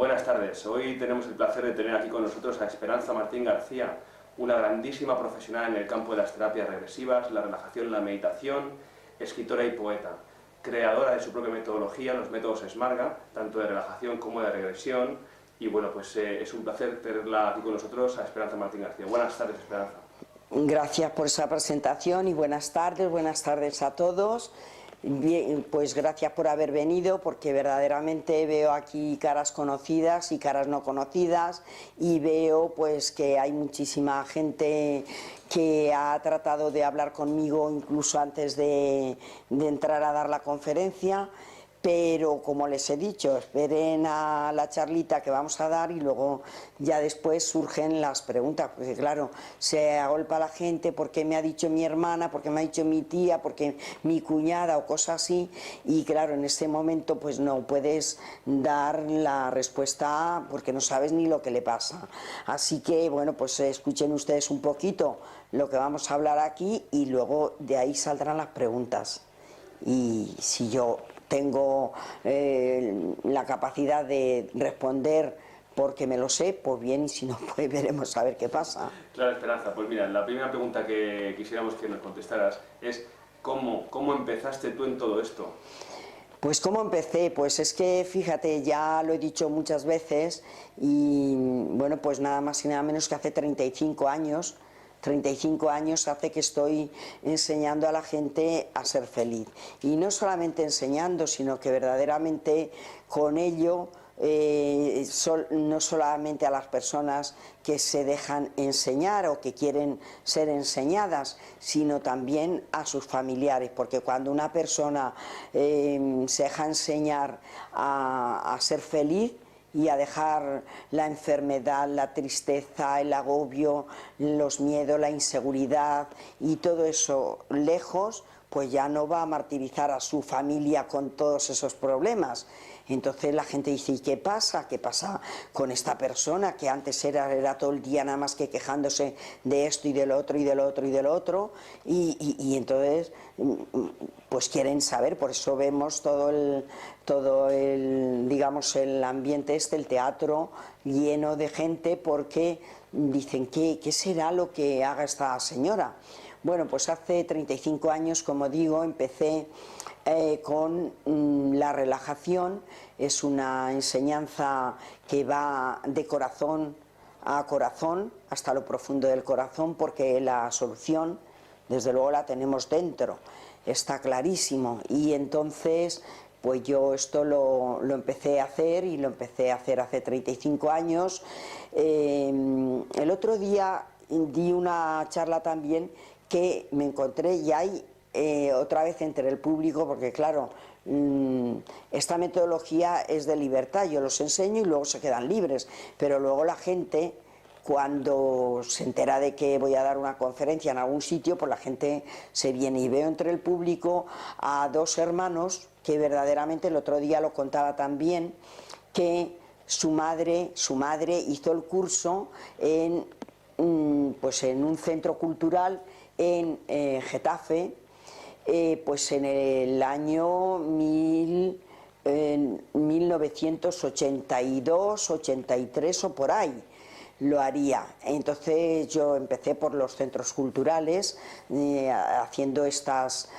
Buenas tardes. Hoy tenemos el placer de tener aquí con nosotros a Esperanza Martín García, una grandísima profesional en el campo de las terapias regresivas, la relajación, la meditación, escritora y poeta, creadora de su propia metodología, los métodos Smarga, tanto de relajación como de regresión. Y bueno, pues es un placer tenerla aquí con nosotros, a Esperanza Martín García. Buenas tardes, Esperanza. Gracias por esa presentación y buenas tardes a todos. Bien, pues gracias por haber venido, porque verdaderamente veo aquí caras conocidas y caras no conocidas, y veo pues que hay muchísima gente que ha tratado de hablar conmigo incluso antes de entrar a dar la conferencia. Pero como les he dicho, esperen a la charlita que vamos a dar y luego ya después surgen las preguntas, porque claro, se agolpa la gente porque me ha dicho mi hermana, porque me ha dicho mi tía, porque mi cuñada o cosas así, y claro, en este momento pues no puedes dar la respuesta porque no sabes ni lo que le pasa. Así que bueno, pues escuchen ustedes un poquito lo que vamos a hablar aquí y luego de ahí saldrán las preguntas. Y si yo tengo la capacidad de responder porque me lo sé, pues bien, y si no, pues veremos a ver qué pasa. Claro, Esperanza, pues mira, la primera pregunta que quisiéramos que nos contestaras es ¿cómo empezaste tú en todo esto? Pues ¿cómo empecé? Pues es que, fíjate, ya lo he dicho muchas veces y bueno, pues nada más y nada menos que hace 35 años hace que estoy enseñando a la gente a ser feliz. Y no solamente enseñando, sino que verdaderamente con ello, no solamente a las personas que se dejan enseñar o que quieren ser enseñadas, sino también a sus familiares, porque cuando una persona se deja enseñar a ser feliz, y a dejar la enfermedad, la tristeza, el agobio, los miedos, la inseguridad y todo eso lejos, pues ya no va a martirizar a su familia con todos esos problemas. Entonces la gente dice, ¿y qué pasa? ¿Qué pasa con esta persona que antes era todo el día nada más que quejándose de esto y del otro y del otro y del otro? Y entonces pues quieren saber, por eso vemos todo el digamos el ambiente el teatro lleno de gente, porque dicen, ¿qué será lo que haga esta señora? Bueno, pues hace 35 años, como digo, empecé con la relajación. Es una enseñanza que va de corazón a corazón, hasta lo profundo del corazón, porque la solución, desde luego, la tenemos dentro, está clarísimo. Y entonces, pues yo esto lo empecé a hacer, y lo empecé a hacer hace 35 años. El otro día di una charla también que me encontré, y hay otra vez entre el público, porque claro, esta metodología es de libertad, yo los enseño y luego se quedan libres, pero luego la gente, cuando se entera de que voy a dar una conferencia en algún sitio, pues la gente se viene, y veo entre el público a dos hermanos que verdaderamente, el otro día lo contaba también, que su madre hizo el curso pues en un centro cultural en Getafe, pues en el año 1982, 83 o por ahí lo haría. Entonces yo empecé por los centros culturales, haciendo estas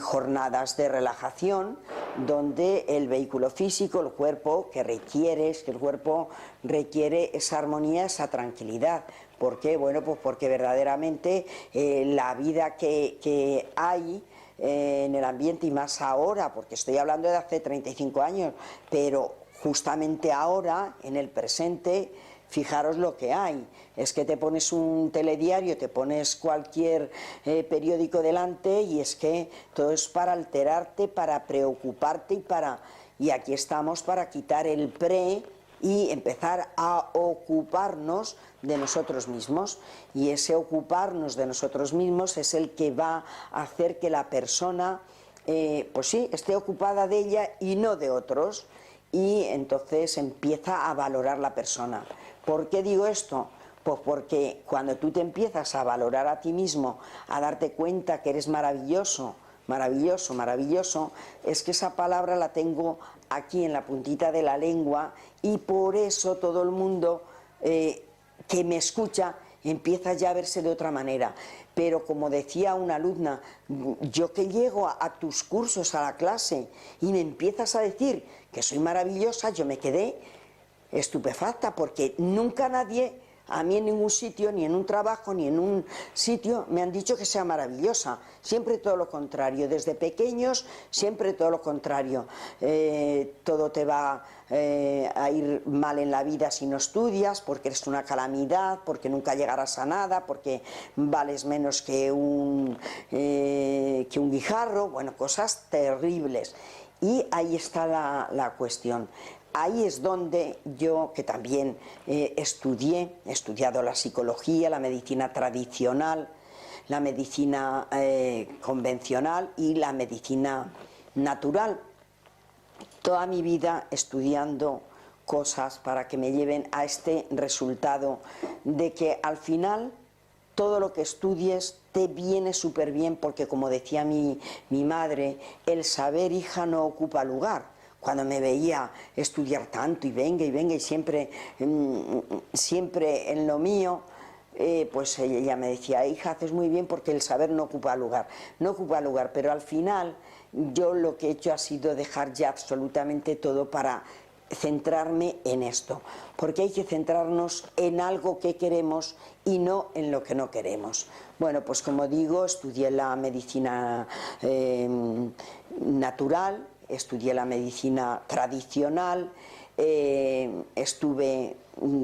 jornadas de relajación, donde el vehículo físico, el cuerpo, es que el cuerpo requiere esa armonía, esa tranquilidad. ¿Por qué? Bueno, pues porque verdaderamente la vida que hay en el ambiente, y más ahora, porque estoy hablando de hace 35 años, pero justamente ahora, en el presente, fijaros lo que hay. Es que te pones un telediario, te pones cualquier periódico delante, y es que todo es para alterarte, para preocuparte, y aquí estamos para quitar el y empezar a ocuparnos de nosotros mismos. Y ese ocuparnos de nosotros mismos es el que va a hacer que la persona pues sí, esté ocupada de ella y no de otros, y entonces empieza a valorar la persona. ¿Por qué digo esto? Pues porque cuando tú te empiezas a valorar a ti mismo, a darte cuenta que eres maravilloso, maravilloso, maravilloso, es que esa palabra la tengo aquí en la puntita de la lengua y por eso todo el mundo que me escucha empieza ya a verse de otra manera. Pero como decía una alumna, yo que llego a tus cursos, a la clase, y me empiezas a decir que soy maravillosa, yo me quedé estupefacta, porque nunca nadie, a mí en ningún sitio, ni en un trabajo, ni en un sitio, me han dicho que sea maravillosa. Siempre todo lo contrario. Desde pequeños, siempre todo lo contrario. Todo te va a ir mal en la vida si no estudias, porque eres una calamidad, porque nunca llegarás a nada, porque vales menos que un guijarro. Bueno, cosas terribles. Y ahí está la cuestión. Ahí es donde yo, que también he estudiado la psicología, la medicina tradicional, la medicina convencional y la medicina natural. Toda mi vida estudiando cosas para que me lleven a este resultado de que al final todo lo que estudies te viene súper bien, porque como decía mi madre, el saber, hija, no ocupa lugar. Cuando me veía estudiar tanto y venga y siempre en lo mío, pues ella me decía, hija, haces muy bien porque el saber no ocupa lugar. No ocupa lugar, pero al final yo lo que he hecho ha sido dejar ya absolutamente todo para centrarme en esto, porque hay que centrarnos en algo que queremos y no en lo que no queremos. Bueno, pues como digo, estudié la medicina natural, estudié la medicina tradicional, estuve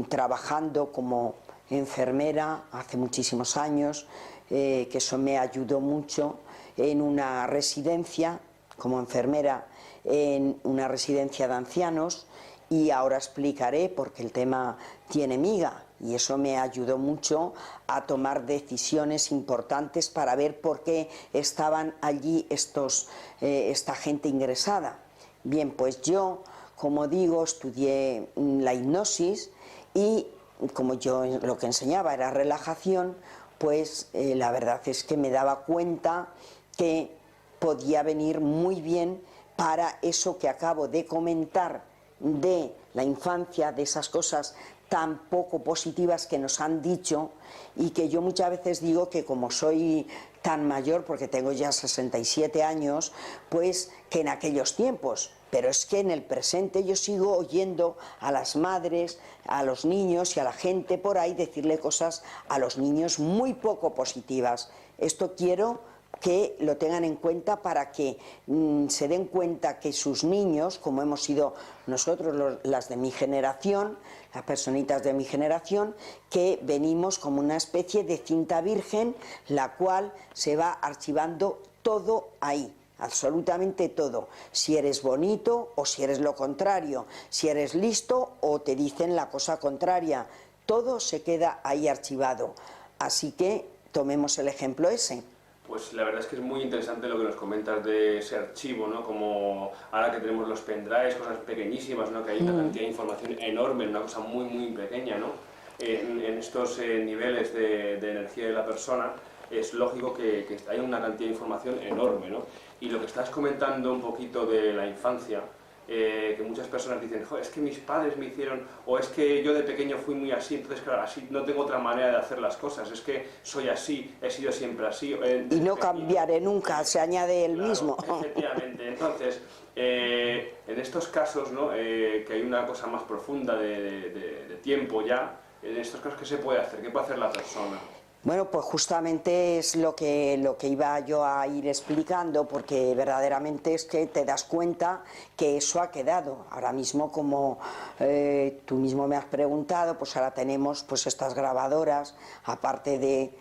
trabajando como enfermera hace muchísimos años, que eso me ayudó mucho en una residencia, como enfermera en una residencia de ancianos, y ahora explicaré porque el tema tiene miga y eso me ayudó mucho a tomar decisiones importantes para ver por qué estaban allí esta gente ingresada. Bien, pues yo, como digo, estudié la hipnosis y como yo lo que enseñaba era relajación, pues la verdad es que me daba cuenta que podía venir muy bien para eso que acabo de comentar de la infancia, de esas cosas tan poco positivas que nos han dicho, y que yo muchas veces digo que como soy tan mayor, porque tengo ya 67 años, pues que en aquellos tiempos, pero es que en el presente yo sigo oyendo a las madres, a los niños y a la gente por ahí decirle cosas a los niños muy poco positivas. Esto quiero que lo tengan en cuenta para que se den cuenta que sus niños, como hemos sido nosotros las de mi generación, las personitas de mi generación, que venimos como una especie de cinta virgen, la cual se va archivando todo ahí, absolutamente todo. Si eres bonito o si eres lo contrario, si eres listo o te dicen la cosa contraria, todo se queda ahí archivado. Así que tomemos el ejemplo ese. Pues la verdad es que es muy interesante lo que nos comentas de ese archivo, ¿no? Como ahora que tenemos los pendrives, cosas pequeñísimas, ¿no? Que hay una cantidad de información enorme, una cosa muy, muy pequeña, ¿no? En estos niveles de energía de la persona, es lógico que haya una cantidad de información enorme, ¿no? Y lo que estás comentando un poquito de la infancia, que muchas personas dicen, es que mis padres me hicieron, o es que yo de pequeño fui muy así, entonces claro, así no tengo otra manera de hacer las cosas, es que soy así, he sido siempre así. Y no cambiaré nunca, se añade el mismo. Efectivamente, entonces, en estos casos, ¿no? Que hay una cosa más profunda de tiempo ya, en estos casos, ¿qué se puede hacer? ¿Qué puede hacer la persona? Bueno, pues justamente es lo que iba yo a ir explicando, porque verdaderamente es que te das cuenta que eso ha quedado. Ahora mismo, como tú mismo me has preguntado, pues ahora tenemos pues estas grabadoras, aparte de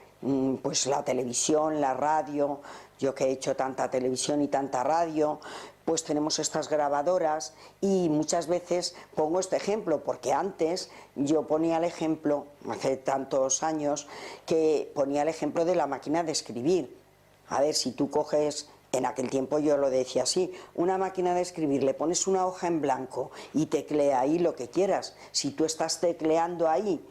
pues la televisión, la radio. Yo que he hecho tanta televisión y tanta radio, pues tenemos estas grabadoras, y muchas veces pongo este ejemplo porque antes yo ponía el ejemplo, hace tantos años, que ponía el ejemplo de la máquina de escribir. A ver, si tú coges En aquel tiempo yo lo decía así, una máquina de escribir, le pones una hoja en blanco y teclea ahí lo que quieras. Si tú estás tecleando ahí,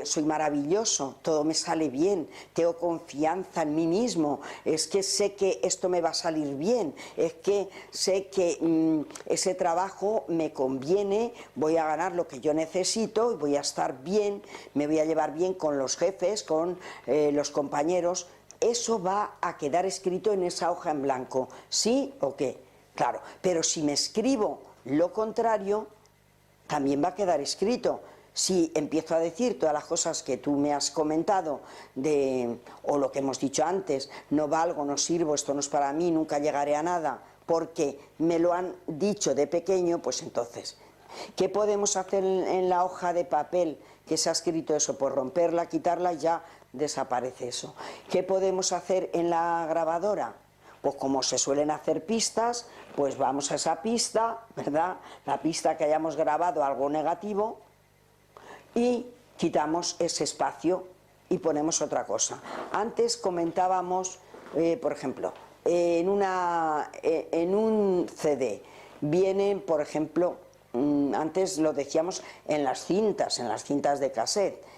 soy maravilloso, todo me sale bien, tengo confianza en mí mismo, es que sé que esto me va a salir bien, es que sé que ese trabajo me conviene, voy a ganar lo que yo necesito y voy a estar bien, me voy a llevar bien con los jefes, con los compañeros. Eso va a quedar escrito en esa hoja en blanco, ¿sí o qué? Claro, pero si me escribo lo contrario, también va a quedar escrito. Si empiezo a decir todas las cosas que tú me has comentado, o lo que hemos dicho antes, no valgo, no sirvo, esto no es para mí, nunca llegaré a nada, porque me lo han dicho de pequeño, pues entonces, ¿qué podemos hacer en la hoja de papel que se ha escrito eso? Pues romperla, quitarla y ya desaparece eso. ¿Qué podemos hacer en la grabadora? Pues como se suelen hacer pistas, pues vamos a esa pista, ¿verdad? La pista que hayamos grabado algo negativo y quitamos ese espacio y ponemos otra cosa. Antes comentábamos, por ejemplo, en un CD vienen, por ejemplo, antes lo decíamos en las cintas de cassette.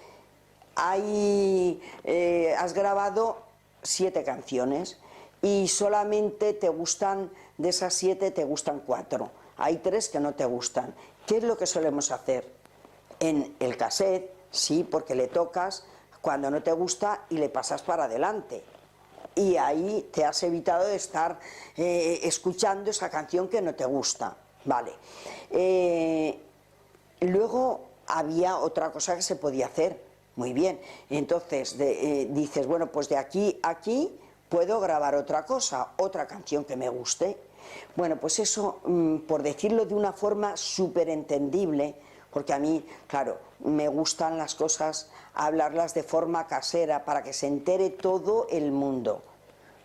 Has grabado 7 canciones y solamente te gustan, de esas 7 te gustan 4. Hay 3 que no te gustan. ¿Qué es lo que solemos hacer? En el cassette, sí, porque le tocas cuando no te gusta y le pasas para adelante. Y ahí te has evitado de estar escuchando esa canción que no te gusta. Vale. Luego había otra cosa que se podía hacer. Muy bien. Entonces dices, bueno, pues de aquí a aquí puedo grabar otra cosa, otra canción que me guste. Bueno, pues eso, por decirlo de una forma súper entendible, porque a mí, claro, me gustan las cosas, hablarlas de forma casera, para que se entere todo el mundo.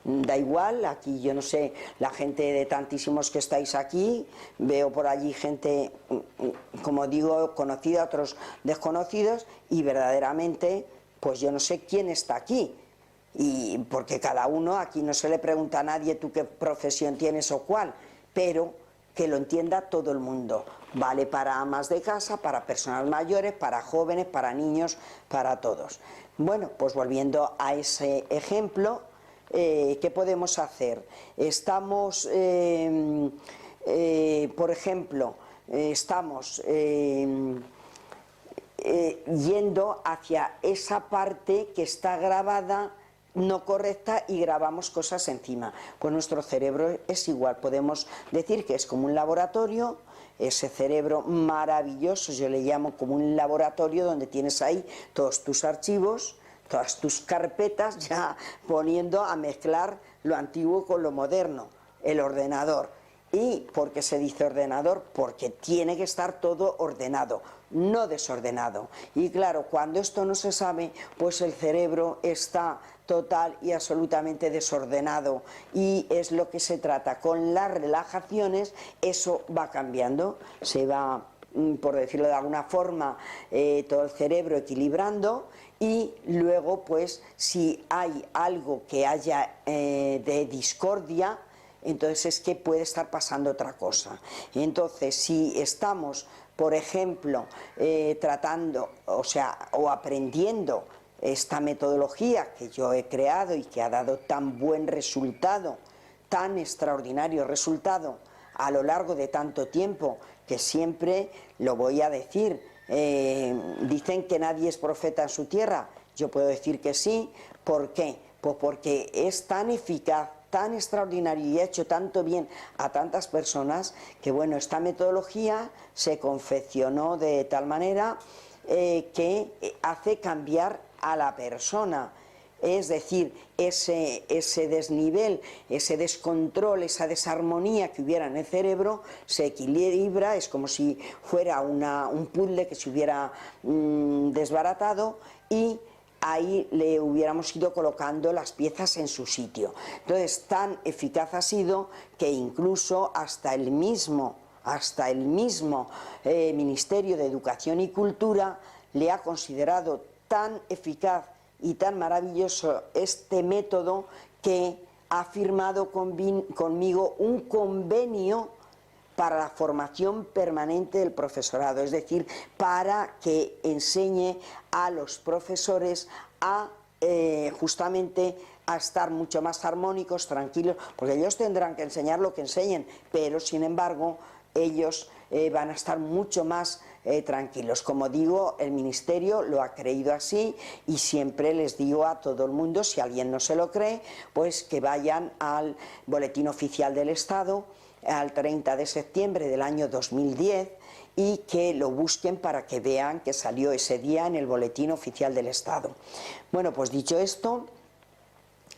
Da igual, aquí yo no sé, la gente de tantísimos que estáis aquí, veo por allí gente, como digo, conocida, otros desconocidos, y verdaderamente, pues yo no sé quién está aquí. Y porque cada uno, aquí no se le pregunta a nadie tú qué profesión tienes o cuál, pero que lo entienda todo el mundo. Vale para amas de casa, para personas mayores, para jóvenes, para niños, para todos. Bueno, pues volviendo a ese ejemplo, ¿qué podemos hacer? Estamos, por ejemplo, estamos yendo hacia esa parte que está grabada no correcta y grabamos cosas encima. Pues nuestro cerebro es igual, podemos decir que es como un laboratorio, ese cerebro maravilloso, yo le llamo como un laboratorio donde tienes ahí todos tus archivos, todas tus carpetas, ya poniendo a mezclar lo antiguo con lo moderno, el ordenador. ¿Y por qué se dice ordenador? Porque tiene que estar todo ordenado, no desordenado. Y claro, cuando esto no se sabe, pues el cerebro está total y absolutamente desordenado, y es lo que se trata. Con las relajaciones eso va cambiando, se va, por decirlo de alguna forma, todo el cerebro equilibrando, y luego pues si hay algo que haya de discordia, entonces es que puede estar pasando otra cosa. Entonces, si estamos, por ejemplo, tratando, o aprendiendo esta metodología que yo he creado y que ha dado tan buen resultado, tan extraordinario resultado a lo largo de tanto tiempo, que siempre lo voy a decir, dicen que nadie es profeta en su tierra. Yo puedo decir que sí. ¿Por qué? Pues porque es tan eficaz, tan extraordinario y ha hecho tanto bien a tantas personas que, bueno, esta metodología se confeccionó de tal manera que hace cambiar a la persona. Es decir, ese desnivel, ese descontrol, esa desarmonía que hubiera en el cerebro se equilibra, es como si fuera un puzzle que se hubiera desbaratado, y ahí le hubiéramos ido colocando las piezas en su sitio. Entonces, tan eficaz ha sido que incluso hasta el mismo Ministerio de Educación y Cultura le ha considerado tan eficaz y tan maravilloso este método que ha firmado conmigo un convenio para la formación permanente del profesorado, es decir, para que enseñe a los profesores a justamente a estar mucho más armónicos, tranquilos, porque ellos tendrán que enseñar lo que enseñen, pero sin embargo ellos van a estar mucho más tranquilos. Como digo, el Ministerio lo ha creído así y siempre les digo a todo el mundo, si alguien no se lo cree, pues que vayan al Boletín Oficial del Estado al 30 de septiembre del año 2010 y que lo busquen para que vean que salió ese día en el Boletín Oficial del Estado. Bueno, pues dicho esto,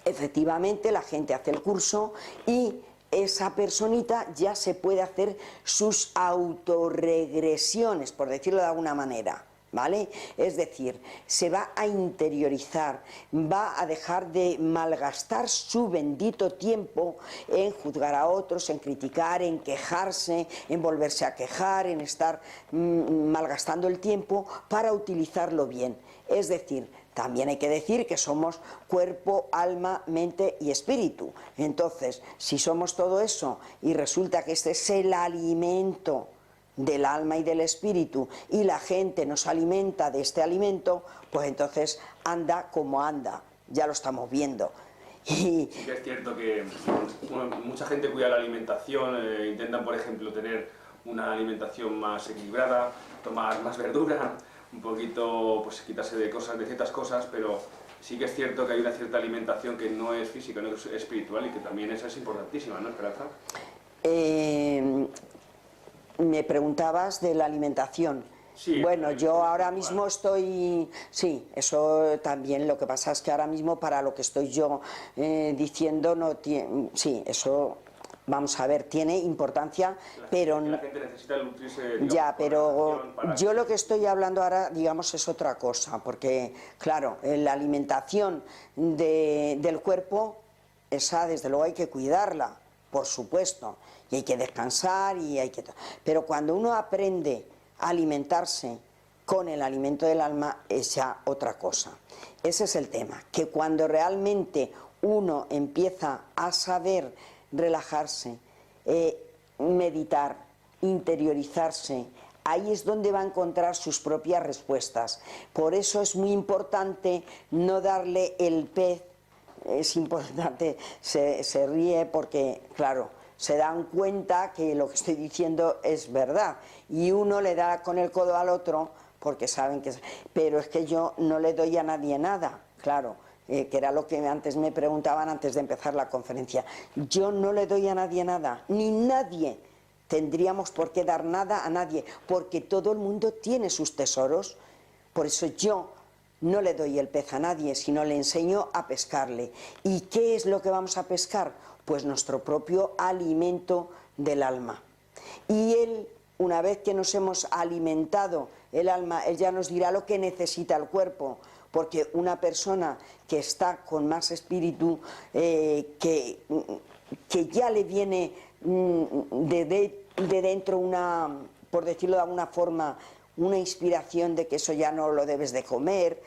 efectivamente la gente hace el curso y esa personita ya se puede hacer sus autorregresiones, por decirlo de alguna manera, ¿vale? Es decir, se va a interiorizar, va a dejar de malgastar su bendito tiempo en juzgar a otros, en criticar, en quejarse, en volverse a quejar, en estar malgastando el tiempo para utilizarlo bien. Es decir, también hay que decir que somos cuerpo, alma, mente y espíritu. Entonces, si somos todo eso y resulta que este es el alimento del alma y del espíritu y la gente nos alimenta de este alimento, pues entonces anda como anda, ya lo estamos viendo. Sí que es cierto que mucha gente cuida la alimentación, intentan por ejemplo tener una alimentación más equilibrada, tomar más verdura, un poquito pues quitarse de ciertas cosas, pero sí que es cierto que hay una cierta alimentación que no es física, no es espiritual y que también esa es importantísima, ¿no, Esperanza? Me preguntabas de la alimentación. Sí, bueno, yo ahora mismo estoy... Sí, eso también, lo que pasa es que ahora mismo para lo que estoy yo diciendo no tiene... Sí, eso, vamos a ver, tiene importancia, pero... La gente necesita nutrirse, digamos, ya, pero yo que... lo que estoy hablando ahora, digamos, es otra cosa, porque, claro, la alimentación del cuerpo, esa desde luego hay que cuidarla, por supuesto, y hay que descansar y hay que... Pero cuando uno aprende a alimentarse con el alimento del alma es ya otra cosa. Ese es el tema, que cuando realmente uno empieza a saber relajarse, meditar, interiorizarse, ahí es donde va a encontrar sus propias respuestas. Por eso es muy importante no darle el pez. Es importante, se ríe porque, claro, se dan cuenta que lo que estoy diciendo es verdad y uno le da con el codo al otro porque saben que... Pero es que yo no le doy a nadie nada, claro, que era lo que antes me preguntaban antes de empezar la conferencia. Yo no le doy a nadie nada, ni nadie tendríamos por qué dar nada a nadie, porque todo el mundo tiene sus tesoros. Por eso yo no le doy el pez a nadie, sino le enseño a pescarle. ¿Y qué es lo que vamos a pescar? Pues nuestro propio alimento del alma. Y él, una vez que nos hemos alimentado el alma, él ya nos dirá lo que necesita el cuerpo, porque una persona que está con más espíritu, que ya le viene de dentro una, por decirlo de alguna forma, una inspiración de que eso ya no lo debes de comer,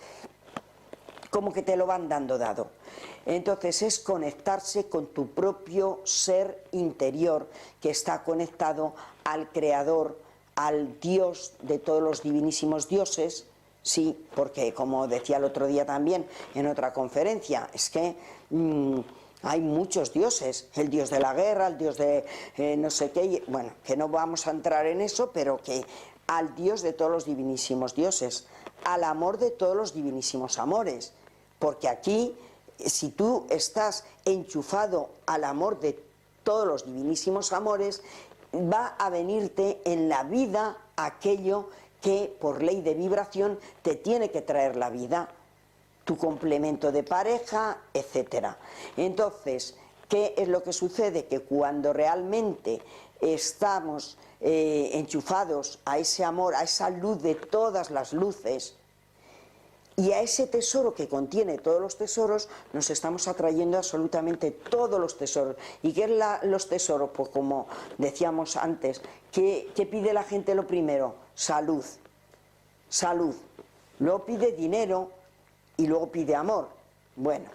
como que te lo van dando dado. Entonces es conectarse con tu propio ser interior que está conectado al Creador, al Dios de todos los divinísimos dioses. Sí, porque como decía el otro día también en otra conferencia, es que hay muchos dioses, el dios de la guerra, el dios de no sé qué, bueno, que no vamos a entrar en eso, pero que al Dios de todos los divinísimos dioses, al amor de todos los divinísimos amores, porque aquí, si tú estás enchufado al amor de todos los divinísimos amores, va a venirte en la vida aquello que por ley de vibración te tiene que traer la vida, tu complemento de pareja, etcétera. Entonces, ¿qué es lo que sucede? Que cuando realmente estamos enchufados a ese amor, a esa luz de todas las luces y a ese tesoro que contiene todos los tesoros, nos estamos atrayendo absolutamente todos los tesoros. ¿Y qué es los tesoros? Pues como decíamos antes, ¿qué pide la gente lo primero? Salud, salud. Luego pide dinero y luego pide amor. Bueno,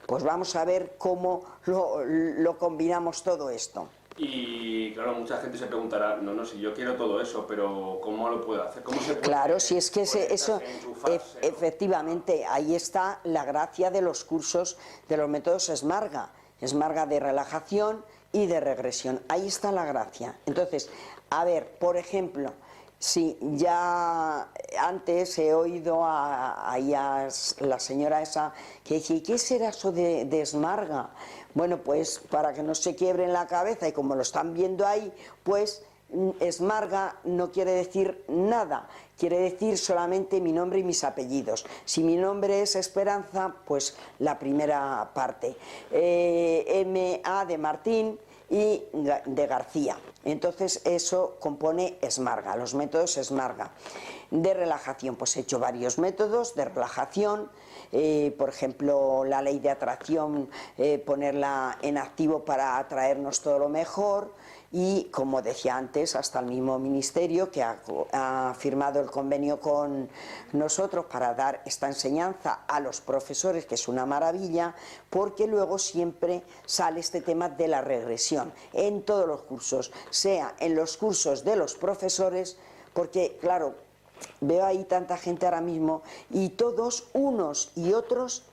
Pues vamos a ver cómo lo combinamos todo esto. Y claro, mucha gente se preguntará, no, si yo quiero todo eso, pero ¿cómo lo puedo hacer? ¿Cómo se puede? Claro, si es que eso, enchufarse, ¿no? efectivamente, ahí está la gracia de los cursos, de los métodos Smarga de relajación y de regresión. Ahí está la gracia. Entonces, a ver, por ejemplo, si ya antes he oído a la señora esa que dice, ¿qué será eso de Smarga? Bueno, pues para que no se quiebren la cabeza, y como lo están viendo ahí, pues Smarga no quiere decir nada, quiere decir solamente mi nombre y mis apellidos. Si mi nombre es Esperanza, pues la primera parte, M.A. de Martín y de García. Entonces eso compone Smarga, los métodos Smarga. De relajación, pues he hecho varios métodos de relajación. Por ejemplo, la ley de atracción, ponerla en activo para atraernos todo lo mejor, y como decía antes, hasta el mismo ministerio que ha firmado el convenio con nosotros para dar esta enseñanza a los profesores, que es una maravilla, porque luego siempre sale este tema de la regresión en todos los cursos, sea en los cursos de los profesores, porque claro, veo ahí tanta gente ahora mismo y todos, unos y otros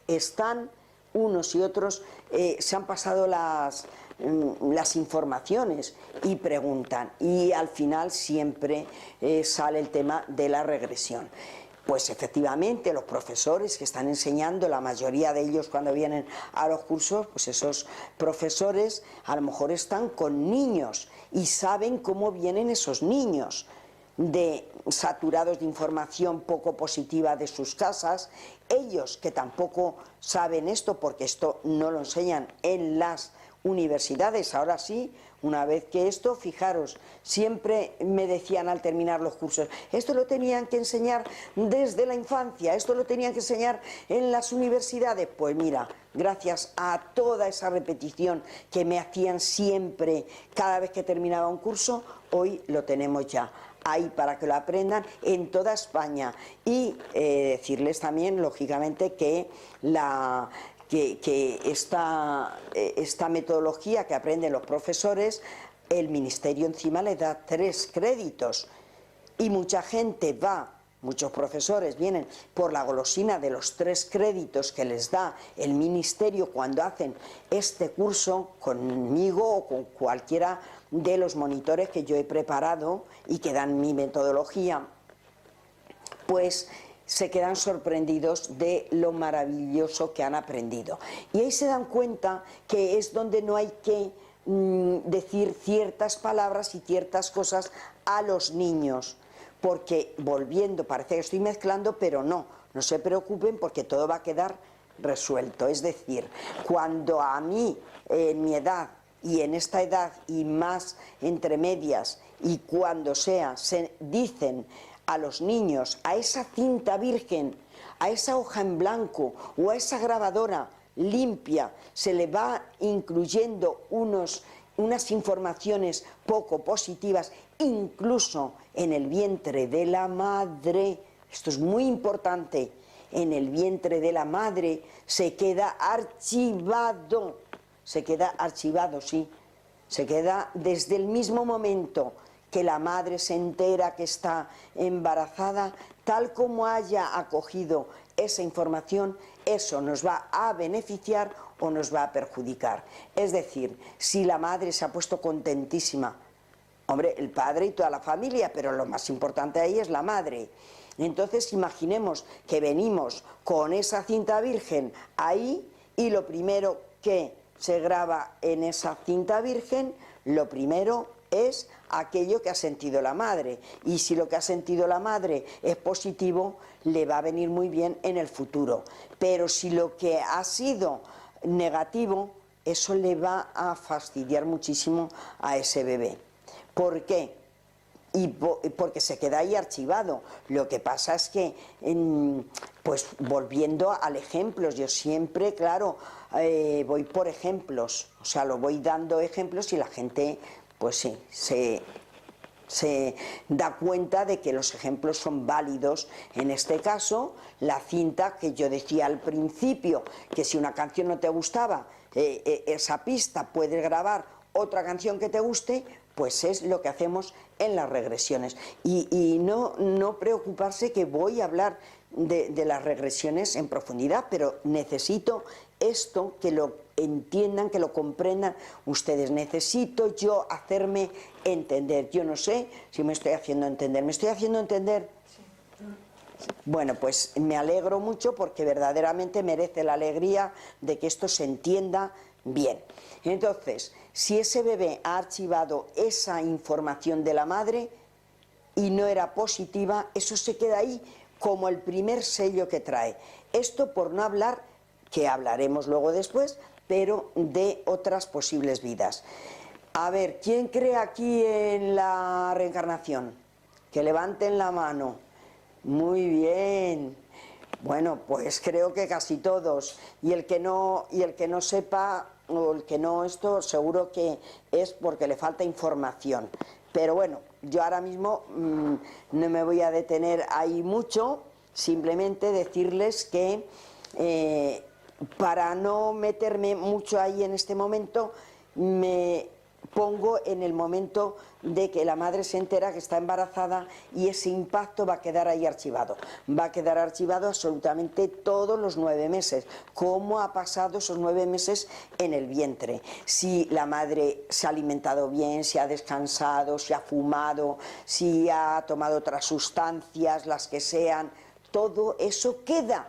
se han pasado las informaciones y preguntan, y al final siempre sale el tema de la regresión. Pues efectivamente los profesores que están enseñando, la mayoría de ellos cuando vienen a los cursos, pues esos profesores a lo mejor están con niños y saben cómo vienen esos niños, saturados de información poco positiva de sus casas. Ellos que tampoco saben esto, porque esto no lo enseñan en las universidades. Ahora sí, una vez que esto, fijaros, siempre me decían al terminar los cursos, esto lo tenían que enseñar desde la infancia, esto lo tenían que enseñar en las universidades. Pues mira, gracias a toda esa repetición que me hacían siempre cada vez que terminaba un curso, hoy lo tenemos ya ahí para que lo aprendan en toda España. Y decirles también, lógicamente, que esta metodología que aprenden los profesores, el ministerio encima le da 3 créditos, y mucha gente muchos profesores vienen por la golosina de los 3 créditos que les da el ministerio cuando hacen este curso conmigo o con cualquiera de los monitores que yo he preparado y que dan mi metodología. Pues se quedan sorprendidos de lo maravilloso que han aprendido. Y ahí se dan cuenta que es donde no hay que decir ciertas palabras y ciertas cosas a los niños. Porque volviendo, parece que estoy mezclando, pero no se preocupen, porque todo va a quedar resuelto. Es decir, cuando a mí, en mi edad y en esta edad y más entre medias, y cuando sea, se dicen a los niños, a esa cinta virgen, a esa hoja en blanco o a esa grabadora limpia, se le va incluyendo unas informaciones poco positivas, incluso en el vientre de la madre. Esto es muy importante. En el vientre de la madre se queda archivado, sí, se queda desde el mismo momento que la madre se entera que está embarazada, tal como haya acogido esa información, eso nos va a beneficiar o nos va a perjudicar. Es decir, si la madre se ha puesto contentísima, hombre, el padre y toda la familia, pero lo más importante ahí es la madre. Entonces imaginemos que venimos con esa cinta virgen ahí, y lo primero que se graba en esa cinta virgen, lo primero es aquello que ha sentido la madre, y si lo que ha sentido la madre es positivo, le va a venir muy bien en el futuro. Pero si lo que ha sido negativo, eso le va a fastidiar muchísimo a ese bebé. ¿Por qué? Porque se queda ahí archivado. Lo que pasa es que, pues volviendo al ejemplo, yo siempre, claro, voy por ejemplos, o sea, lo voy dando ejemplos y la gente, pues sí, se da cuenta de que los ejemplos son válidos. En este caso, la cinta que yo decía al principio, que si una canción no te gustaba, esa pista puedes grabar otra canción que te guste, pues es lo que hacemos en las regresiones. Y no preocuparse, que voy a hablar de las regresiones en profundidad, pero necesito esto, que lo entiendan, que lo comprendan ustedes. Necesito yo hacerme entender. Yo no sé si me estoy haciendo entender. ¿Me estoy haciendo entender? Sí. Bueno, pues me alegro mucho, porque verdaderamente merece la alegría de que esto se entienda bien. Entonces, si ese bebé ha archivado esa información de la madre y no era positiva, eso se queda ahí como el primer sello que trae. Esto por no hablar, que hablaremos luego después, pero de otras posibles vidas. A ver, ¿quién cree aquí en la reencarnación? Que levanten la mano. Muy bien. Bueno, pues creo que casi todos. Y el que no sepa, o el que no, esto seguro que es porque le falta información. Pero bueno, yo ahora mismo no me voy a detener ahí mucho, simplemente decirles que para no meterme mucho ahí en este momento, me pongo en el momento de que la madre se entera que está embarazada, y ese impacto va a quedar ahí archivado. Va a quedar archivado absolutamente todos los 9 meses, cómo ha pasado esos 9 meses en el vientre. Si la madre se ha alimentado bien, si ha descansado, si ha fumado, si ha tomado otras sustancias, las que sean, todo eso queda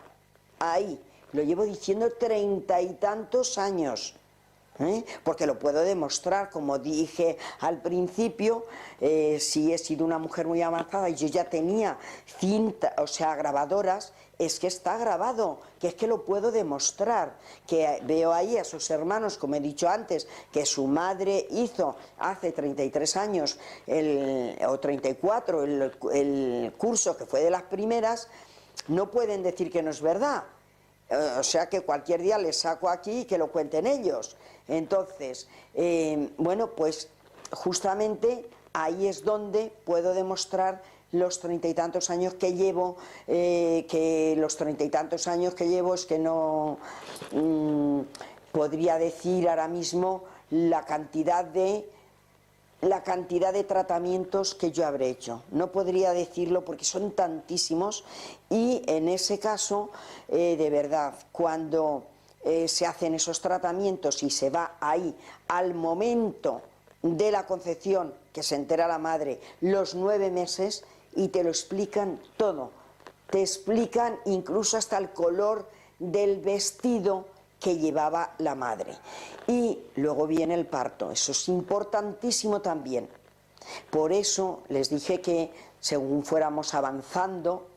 ahí. Lo llevo diciendo 30 y tantos años. Porque lo puedo demostrar, como dije al principio. Si he sido una mujer muy avanzada y yo ya tenía cinta, o sea, grabadoras, es que está grabado, que es que lo puedo demostrar, que veo ahí a sus hermanos, como he dicho antes, que su madre hizo hace 33 años o 34 el curso que fue de las primeras. No pueden decir que no es verdad. O sea que cualquier día les saco aquí y que lo cuenten ellos. Entonces, bueno, pues justamente ahí es donde puedo demostrar los 30 y tantos años que llevo, es que no podría decir ahora mismo la cantidad de tratamientos que yo habré hecho. No podría decirlo porque son tantísimos, y en ese caso, de verdad, cuando se hacen esos tratamientos y se va ahí al momento de la concepción, que se entera la madre, los 9 meses, y te lo explican todo. Te explican incluso hasta el color del vestido que llevaba la madre. Y luego viene el parto. Eso es importantísimo también. Por eso les dije que según fuéramos avanzando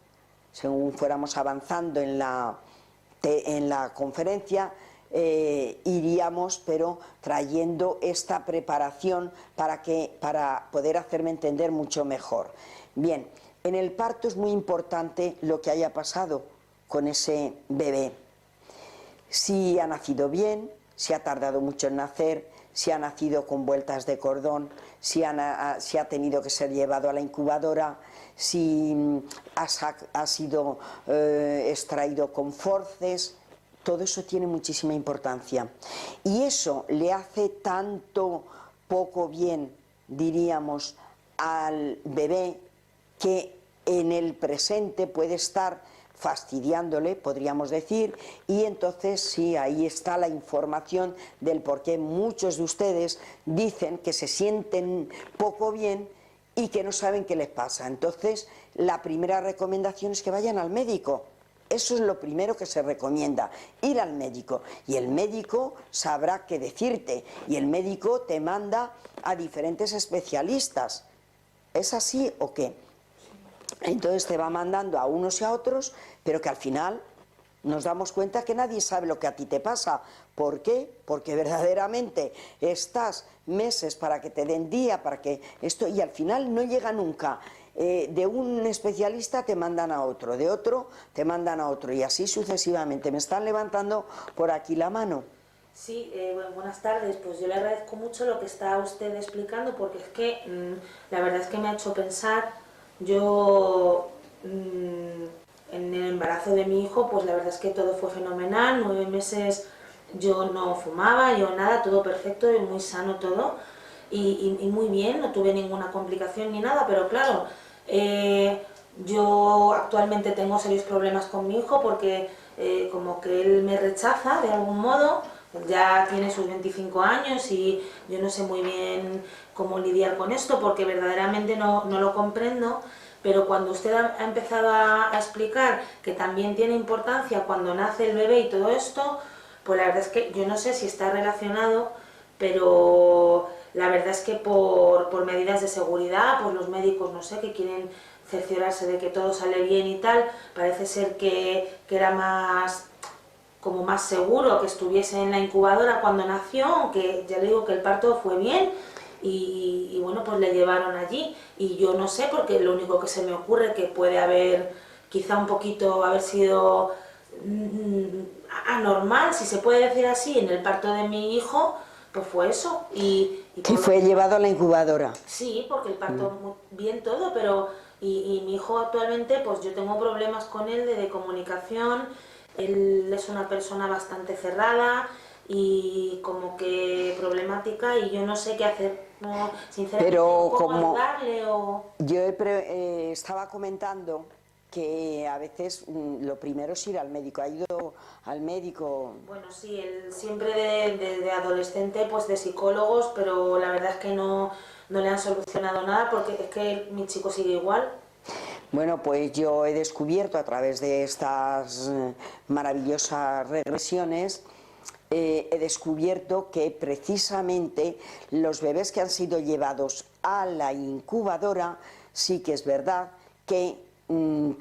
en la conferencia, iríamos, pero trayendo esta preparación para poder hacerme entender mucho mejor. Bien, en el parto es muy importante lo que haya pasado con ese bebé. Si ha nacido bien, si ha tardado mucho en nacer, si ha nacido con vueltas de cordón, si ha tenido que ser llevado a la incubadora, si ha sido extraído con forceps. Todo eso tiene muchísima importancia. Y eso le hace tanto poco bien, diríamos, al bebé, que en el presente puede estar fastidiándole, podríamos decir, y entonces sí, ahí está la información del por qué muchos de ustedes dicen que se sienten poco bien y que no saben qué les pasa. Entonces, la primera recomendación es que vayan al médico. Eso es lo primero que se recomienda, ir al médico. Y el médico sabrá qué decirte, y el médico te manda a diferentes especialistas. ¿Es así o qué? Entonces te va mandando a unos y a otros, pero que al final nos damos cuenta que nadie sabe lo que a ti te pasa. ¿Por qué? Porque verdaderamente estás meses para que te den día, para que esto, y al final no llega nunca. De un especialista te mandan a otro, de otro te mandan a otro, y así sucesivamente. Me están levantando por aquí la mano. Sí, buenas tardes. Pues yo le agradezco mucho lo que está usted explicando porque es que la verdad es que me ha hecho pensar. Yo en el embarazo de mi hijo, pues la verdad es que todo fue fenomenal. 9 meses yo no fumaba, yo nada, todo perfecto y muy sano todo. Y muy bien, no tuve ninguna complicación ni nada, pero claro, yo actualmente tengo serios problemas con mi hijo porque como que él me rechaza de algún modo. Ya tiene sus 25 años y yo no sé muy bien cómo lidiar con esto porque verdaderamente no lo comprendo, pero cuando usted ha empezado a explicar que también tiene importancia cuando nace el bebé y todo esto, pues la verdad es que yo no sé si está relacionado, pero la verdad es que por medidas de seguridad, pues los médicos, no sé, que quieren cerciorarse de que todo sale bien y tal, parece ser que era más como más seguro que estuviese en la incubadora cuando nació, aunque ya le digo que el parto fue bien y bueno, pues le llevaron allí y yo no sé, porque lo único que se me ocurre que puede haber quizá un poquito haber sido anormal, si se puede decir así, en el parto de mi hijo, pues fue eso y Que por fue llevado a la incubadora. sí, porque el parto muy bien todo, pero y mi hijo actualmente, pues yo tengo problemas con él de comunicación. Él es una persona bastante cerrada y como que problemática y yo no sé qué hacer. No, sinceramente, Pero ¿cómo como ayudarle o...? yo estaba comentando que a veces lo primero es ir al médico. ¿Ha ido al médico? Bueno, sí, él siempre de adolescente, pues de psicólogos, pero la verdad es que no le han solucionado nada porque es que mi chico sigue igual. Bueno, pues yo he descubierto a través de estas maravillosas regresiones, he descubierto que precisamente los bebés que han sido llevados a la incubadora, sí que es verdad que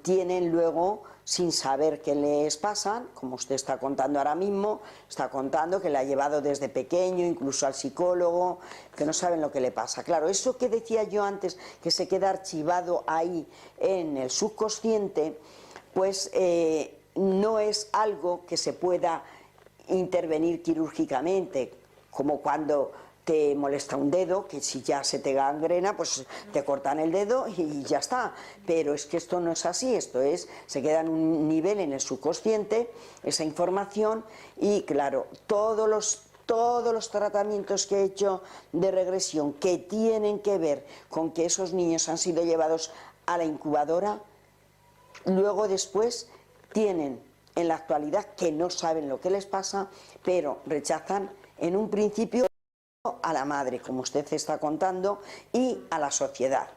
tienen luego, sin saber qué les pasa, como usted está contando ahora mismo, está contando que le ha llevado desde pequeño, incluso al psicólogo, que no saben lo que le pasa. Claro, eso que decía yo antes, que se queda archivado ahí en el subconsciente, pues no es algo que se pueda intervenir quirúrgicamente, como cuando te molesta un dedo, que si ya se te gangrena, pues te cortan el dedo y ya está. Pero es que esto no es así, esto es, se queda en un nivel en el subconsciente, esa información, y claro, todos los tratamientos que he hecho de regresión que tienen que ver con que esos niños han sido llevados a la incubadora, luego después tienen en la actualidad que no saben lo que les pasa, pero rechazan en un principio a la madre, como usted está contando, y a la sociedad.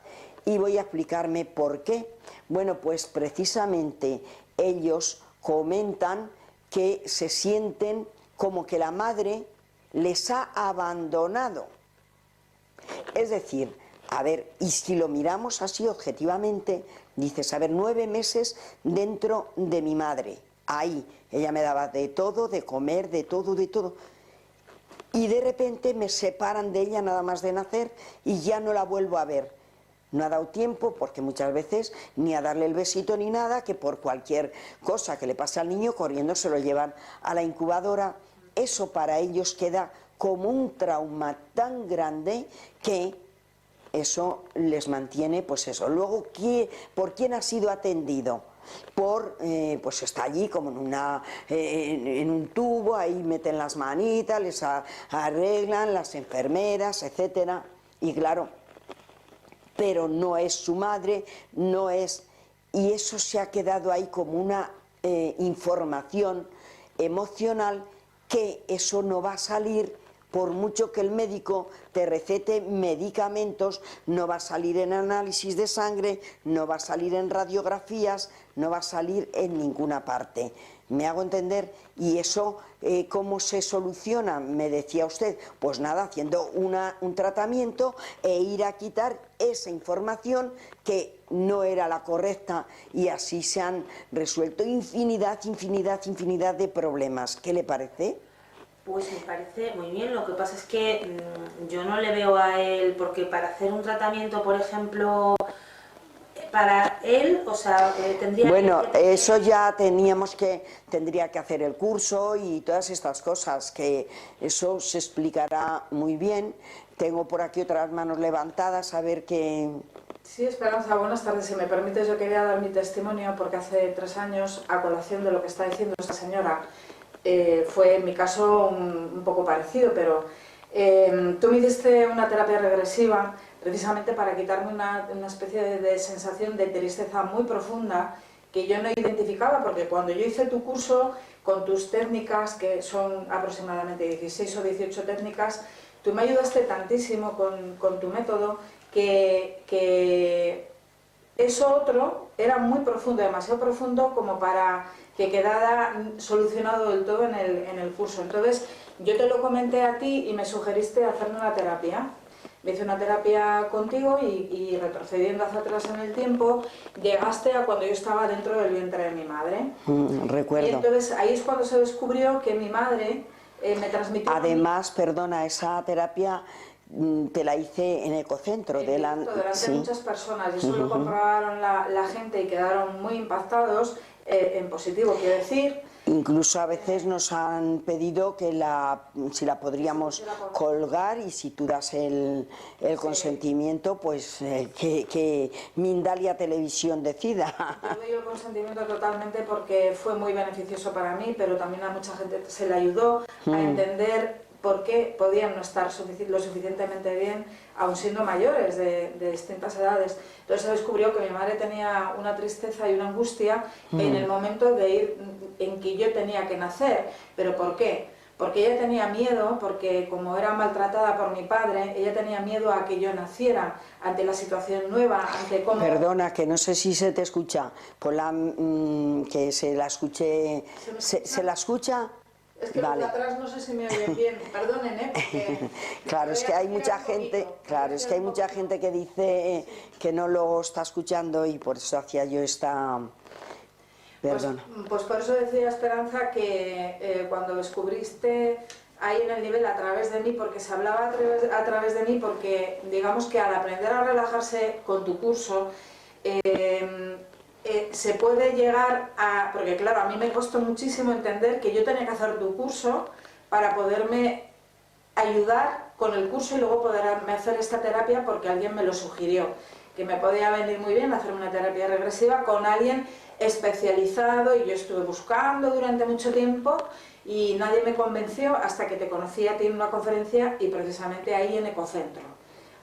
Y voy a explicarme por qué. Bueno, pues precisamente ellos comentan que se sienten como que la madre les ha abandonado. Es decir, a ver, y si lo miramos así objetivamente, dices, a ver, 9 meses dentro de mi madre, ahí, ella me daba de todo, de comer, de todo, y de repente me separan de ella nada más de nacer y ya no la vuelvo a ver. No ha dado tiempo, porque muchas veces ni a darle el besito ni nada, que por cualquier cosa que le pase al niño, corriendo se lo llevan a la incubadora. Eso para ellos queda como un trauma tan grande que eso les mantiene, pues eso. Luego, ¿por quién ha sido atendido? Pues está allí como en un tubo, ahí meten las manitas, les arreglan las enfermeras, etcétera. Y claro, pero no es su madre, no es... Y eso se ha quedado ahí como una información emocional, que eso no va a salir. Por mucho que el médico te recete medicamentos, no va a salir en análisis de sangre, no va a salir en radiografías, no va a salir en ninguna parte. ¿Me hago entender? Y eso, ¿cómo se soluciona? Me decía usted, pues nada, haciendo un tratamiento e ir a quitar esa información que no era la correcta, y así se han resuelto infinidad de problemas. ¿Qué le parece? Pues me parece muy bien, lo que pasa es que yo no le veo a él, porque para hacer un tratamiento, por ejemplo, para él, o sea, tendría Bueno, que... eso ya tendría que hacer el curso y todas estas cosas, que eso se explicará muy bien. Tengo por aquí otras manos levantadas, a ver qué... Sí, Esperanza, buenas tardes. Si me permites, yo quería dar mi testimonio porque hace 3 años, a colación de lo que está diciendo esta señora, fue en mi caso un poco parecido, pero tú me hiciste una terapia regresiva precisamente para quitarme una especie de sensación de tristeza muy profunda que yo no identificaba, porque cuando yo hice tu curso con tus técnicas, que son aproximadamente 16 o 18 técnicas, tú me ayudaste tantísimo con tu método que eso otro era muy profundo, demasiado profundo como para que quedara solucionado del todo en el curso. Entonces yo te lo comenté a ti y me sugeriste hacerme una terapia. Me hice una terapia contigo y retrocediendo hacia atrás en el tiempo, llegaste a cuando yo estaba dentro del vientre de mi madre. Recuerdo. Y entonces ahí es cuando se descubrió que mi madre me transmitió... Además, perdona, esa terapia te la hice en Ecocentro. Delante de muchas personas, y eso lo comprobaron la gente y quedaron muy impactados, en positivo, quiero decir. Incluso a veces nos han pedido que si la podríamos colgar, y si tú das el consentimiento, pues que Mindalia Televisión decida. Yo doy el consentimiento totalmente porque fue muy beneficioso para mí, pero también a mucha gente se le ayudó a entender por qué podían no estar lo suficientemente bien, aun siendo mayores de distintas edades. Entonces se descubrió que mi madre tenía una tristeza y una angustia en el momento en que yo tenía que nacer. ¿Pero por qué? Porque ella tenía miedo, porque como era maltratada por mi padre, ella tenía miedo a que yo naciera ante la situación nueva, ante cómo... Perdona, que no sé si se te escucha, que se la escuche... ¿Se la escucha? Es que vale. Los de atrás no sé si me oyen bien, perdonen, porque... Claro, es que hay mucha gente, que dice que no lo está escuchando, y por eso hacía yo esta... Perdona. Pues por eso decía Esperanza que cuando descubriste ahí en el nivel a través de mí, porque se hablaba a través de mí, porque digamos que al aprender a relajarse con tu curso, se puede llegar a... Porque claro, a mí me costó muchísimo entender que yo tenía que hacer tu curso para poderme ayudar con el curso y luego poderme hacer esta terapia, porque alguien me lo sugirió, que me podía venir muy bien hacer una terapia regresiva con alguien especializado, y yo estuve buscando durante mucho tiempo y nadie me convenció hasta que te conocí a ti en una conferencia, y precisamente ahí en Ecocentro.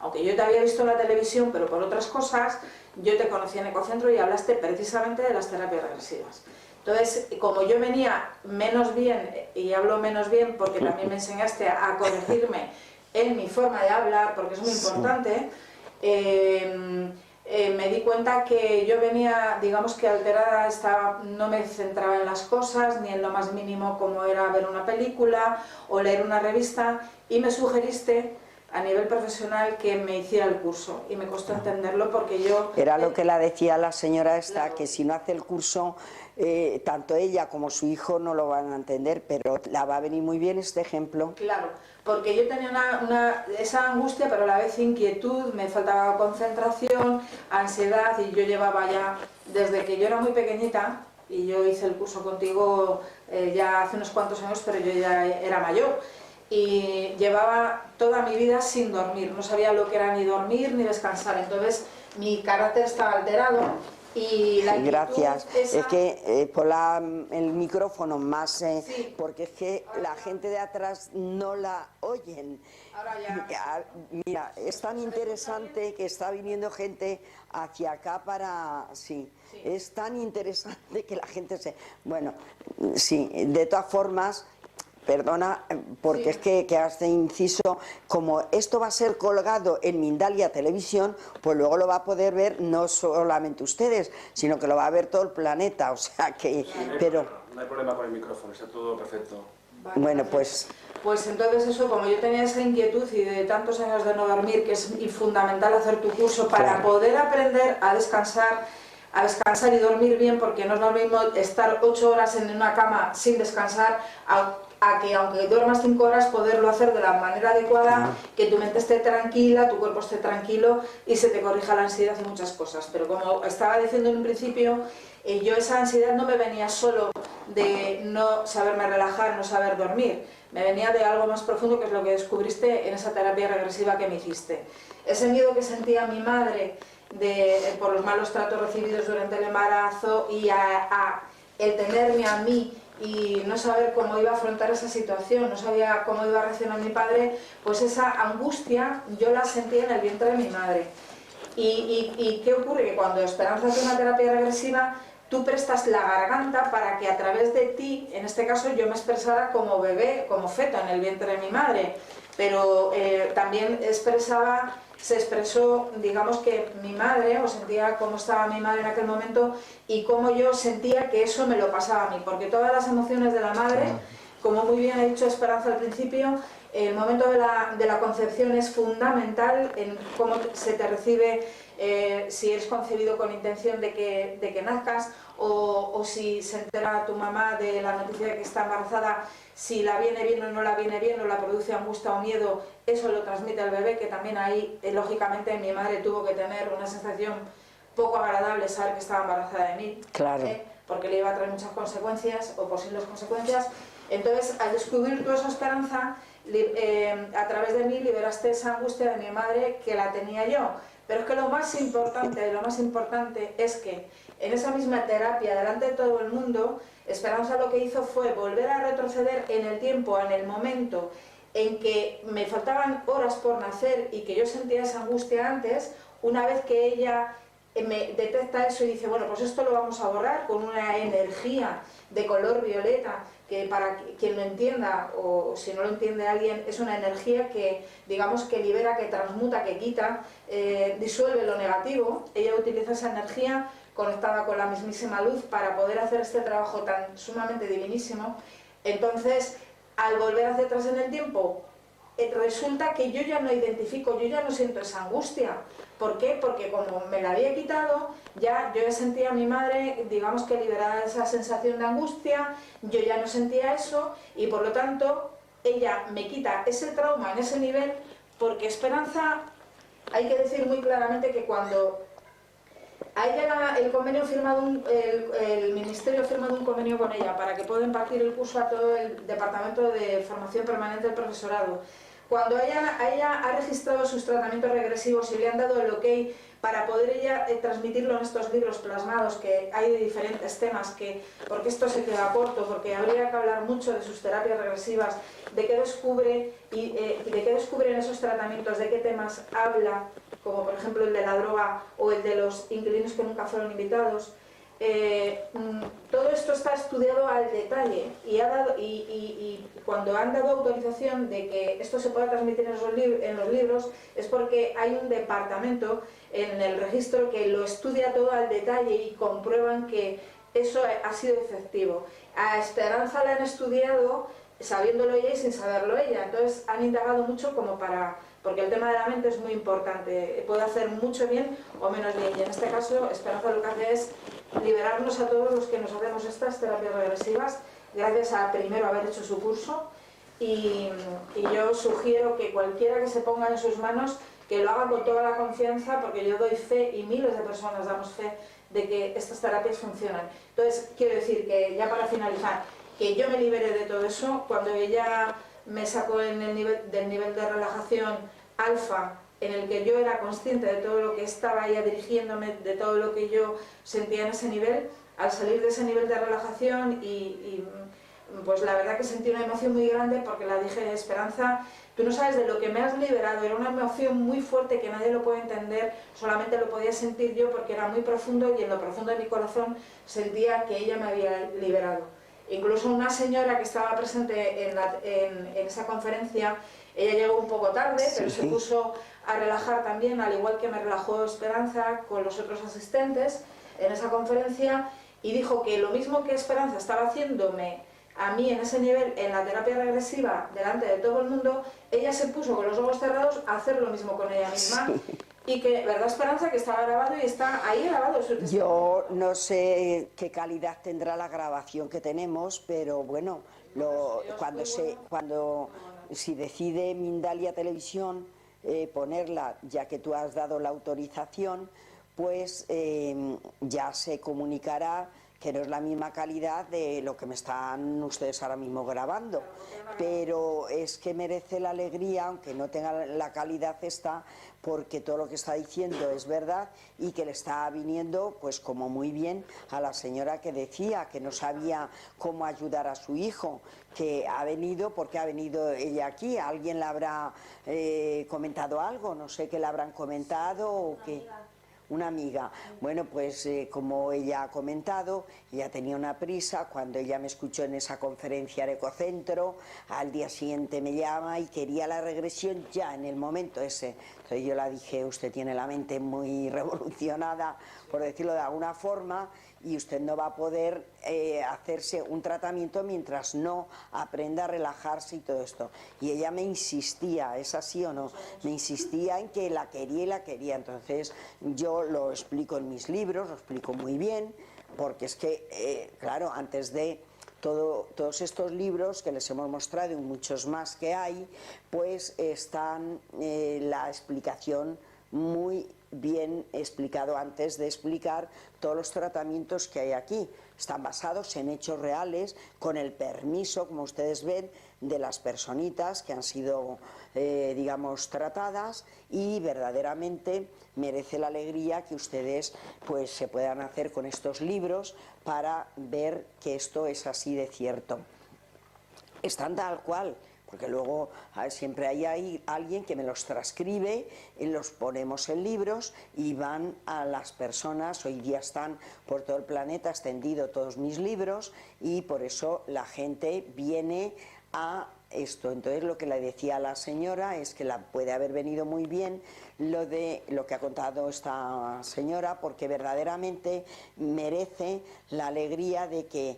Aunque yo te había visto en la televisión, pero por otras cosas, yo te conocí en Ecocentro y hablaste precisamente de las terapias regresivas. Entonces, como yo venía menos bien, y hablo menos bien porque también me enseñaste a corregirme en mi forma de hablar, porque es muy importante, me di cuenta que yo venía, digamos que alterada, no me centraba en las cosas, ni en lo más mínimo como era ver una película o leer una revista, y me sugeriste a nivel profesional que me hiciera el curso, y me costó entenderlo porque yo... Era lo que la decía la señora esta, claro, que si no hace el curso, tanto ella como su hijo no lo van a entender, pero la va a venir muy bien este ejemplo. Claro, porque yo tenía esa angustia, pero a la vez inquietud, me faltaba concentración, ansiedad, y yo llevaba ya, desde que yo era muy pequeñita, y yo hice el curso contigo ya hace unos cuantos años, pero yo ya era mayor, y llevaba toda mi vida sin dormir, no sabía lo que era ni dormir ni descansar, entonces mi carácter estaba alterado. Y la gracias. Esa... Es que por el micrófono más, sí, porque es que la gente de atrás no la oyen. Ahora ya... Mira, es tan interesante que está viniendo gente hacia acá para... Sí, es tan interesante que la gente se... Bueno, sí, de todas formas... Perdona, porque es que hace inciso, como esto va a ser colgado en Mindalia Televisión, pues luego lo va a poder ver no solamente ustedes, sino que lo va a ver todo el planeta, o sea que... Pero no hay problema con el micrófono, está todo perfecto. Vale, bueno, pues entonces eso, como yo tenía esa inquietud y de tantos años de no dormir, que es fundamental hacer tu curso para poder aprender a descansar y dormir bien, porque no es lo mismo estar 8 horas en una cama sin descansar a que aunque duermas 5 horas, poderlo hacer de la manera adecuada, que tu mente esté tranquila, tu cuerpo esté tranquilo y se te corrija la ansiedad y muchas cosas. Pero como estaba diciendo en un principio, yo esa ansiedad no me venía solo de no saberme relajar, no saber dormir, me venía de algo más profundo, que es lo que descubriste en esa terapia regresiva que me hiciste. Ese miedo que sentía mi madre por los malos tratos recibidos durante el embarazo y el tenerme a mí y no saber cómo iba a afrontar esa situación, no sabía cómo iba a reaccionar mi padre, pues esa angustia yo la sentía en el vientre de mi madre. ¿Y qué ocurre? Que cuando Esperanza hace una terapia regresiva, tú prestas la garganta para que a través de ti, en este caso yo me expresara como bebé, como feto en el vientre de mi madre, pero también se expresó, digamos que mi madre, o sentía cómo estaba mi madre en aquel momento y cómo yo sentía que eso me lo pasaba a mí, porque todas las emociones de la madre, como muy bien ha dicho Esperanza al principio, el momento de la concepción es fundamental en cómo se te recibe, si eres concebido con intención de que nazcas, o si se entera tu mamá de la noticia de que está embarazada, si la viene bien o no la viene bien, o la produce angustia o miedo, eso lo transmite al bebé, que también ahí, lógicamente, mi madre tuvo que tener una sensación poco agradable saber que estaba embarazada de mí, Claro. porque le iba a traer muchas consecuencias, o posibles consecuencias. Entonces, al descubrir tú esa Esperanza, a través de mí liberaste esa angustia de mi madre que la tenía yo. Pero es que lo más importante es que en esa misma terapia, delante de todo el mundo, Esperanza lo que hizo fue volver a retroceder en el tiempo, en el momento en que me faltaban horas por nacer y que yo sentía esa angustia antes. Una vez que ella me detecta eso y dice, bueno, pues esto lo vamos a borrar con una energía de color violeta, que para quien lo entienda, o si no lo entiende alguien, es una energía que, digamos, que libera, que transmuta, que quita, disuelve lo negativo. Ella utiliza esa energía conectada con la mismísima luz para poder hacer este trabajo tan sumamente divinísimo. Entonces, al volver hacia atrás en el tiempo, resulta que yo ya no identifico, yo ya no siento esa angustia. ¿Por qué? Porque como me la había quitado, yo ya sentía a mi madre, digamos que liberada de esa sensación de angustia, yo ya no sentía eso, y por lo tanto ella me quita ese trauma en ese nivel, porque Esperanza, hay que decir muy claramente que cuando a ella el convenio firmado, el ministerio ha firmado un convenio con ella para que pueda impartir el curso a todo el departamento de formación permanente del profesorado. Cuando ella ha registrado sus tratamientos regresivos y le han dado el ok para poder ella transmitirlo en estos libros plasmados, que hay de diferentes temas, porque esto se queda corto, porque habría que hablar mucho de sus terapias regresivas, de qué descubre y de qué descubre en esos tratamientos, de qué temas habla, como por ejemplo el de la droga o el de los inquilinos que nunca fueron invitados. Todo esto está estudiado al detalle y cuando han dado autorización de que esto se pueda transmitir en los libros es porque hay un departamento en el registro que lo estudia todo al detalle y comprueban que eso ha sido efectivo. A Esperanza la han estudiado sabiéndolo ella y sin saberlo ella, entonces han indagado mucho porque el tema de la mente es muy importante, puede hacer mucho bien o menos bien, y en este caso Esperanza lo que hace es liberarnos a todos los que nos hacemos estas terapias regresivas, gracias a primero haber hecho su curso, y yo sugiero que cualquiera que se ponga en sus manos, que lo haga con toda la confianza, porque yo doy fe y miles de personas damos fe de que estas terapias funcionan. Entonces, quiero decir que ya para finalizar, que yo me liberé de todo eso cuando ella me sacó del nivel de relajación alfa, en el que yo era consciente de todo lo que estaba ella dirigiéndome, de todo lo que yo sentía en ese nivel. Al salir de ese nivel de relajación pues la verdad que sentí una emoción muy grande, porque la dije, Esperanza, tú no sabes de lo que me has liberado. Era una emoción muy fuerte que nadie lo puede entender, solamente lo podía sentir yo porque era muy profundo, y en lo profundo de mi corazón sentía que ella me había liberado. Incluso una señora que estaba presente en esa conferencia, ella llegó un poco tarde, pero se puso a relajar también, al igual que me relajó Esperanza con los otros asistentes en esa conferencia, y dijo que lo mismo que Esperanza estaba haciéndome a mí en ese nivel, en la terapia regresiva, delante de todo el mundo, ella se puso con los ojos cerrados a hacer lo mismo con ella misma. Sí. Y que, ¿verdad, Esperanza? Que estaba grabado y está ahí grabado su testimonio. Yo no sé qué calidad tendrá la grabación que tenemos, pero bueno, Si decide Mindalia Televisión ponerla, ya que tú has dado la autorización, pues ya se comunicará que no es la misma calidad de lo que me están ustedes ahora mismo grabando, pero es que merece la alegría, aunque no tenga la calidad esta, porque todo lo que está diciendo es verdad y que le está viniendo pues como muy bien a la señora que decía que no sabía cómo ayudar a su hijo, que ha venido porque ha venido ella aquí. ¿Alguien le habrá comentado algo? No sé qué le habrán comentado o qué. Una amiga. Bueno, pues como ella ha comentado, ella tenía una prisa. Cuando ella me escuchó en esa conferencia de Ecocentro, al día siguiente me llama y quería la regresión ya en el momento ese. Entonces yo le dije, usted tiene la mente muy revolucionada, por decirlo de alguna forma, y usted no va a poder hacerse un tratamiento mientras no aprenda a relajarse y todo esto. Y ella me insistía, ¿es así o no? Me insistía en que la quería y la quería. Entonces yo lo explico en mis libros, lo explico muy bien, porque es que, claro, antes de todos estos libros que les hemos mostrado y muchos más que hay, pues están la explicación muy bien explicado antes de explicar todos los tratamientos que hay aquí. Están basados en hechos reales, con el permiso, como ustedes ven, de las personitas que han sido, digamos, tratadas, y verdaderamente merece la alegría que ustedes pues se puedan hacer con estos libros para ver que esto es así de cierto. Están tal cual, porque luego siempre hay alguien que me los transcribe y los ponemos en libros y van a las personas. Hoy día están por todo el planeta extendido todos mis libros y por eso la gente viene a esto. Entonces lo que le decía a la señora es que la puede haber venido muy bien lo que ha contado esta señora, porque verdaderamente merece la alegría de que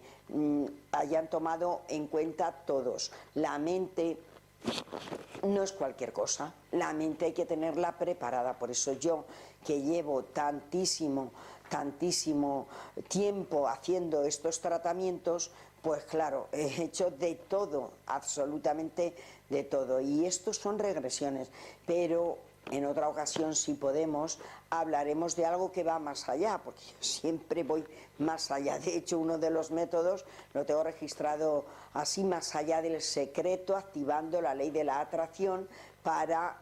hayan tomado en cuenta todos. La mente no es cualquier cosa, la mente hay que tenerla preparada. Por eso yo, que llevo tantísimo tiempo haciendo estos tratamientos, pues claro, he hecho de todo, absolutamente de todo, y estos son regresiones, pero en otra ocasión, si podemos, hablaremos de algo que va más allá, porque yo siempre voy más allá. De hecho, uno de los métodos lo tengo registrado así, más allá del secreto, activando la ley de la atracción para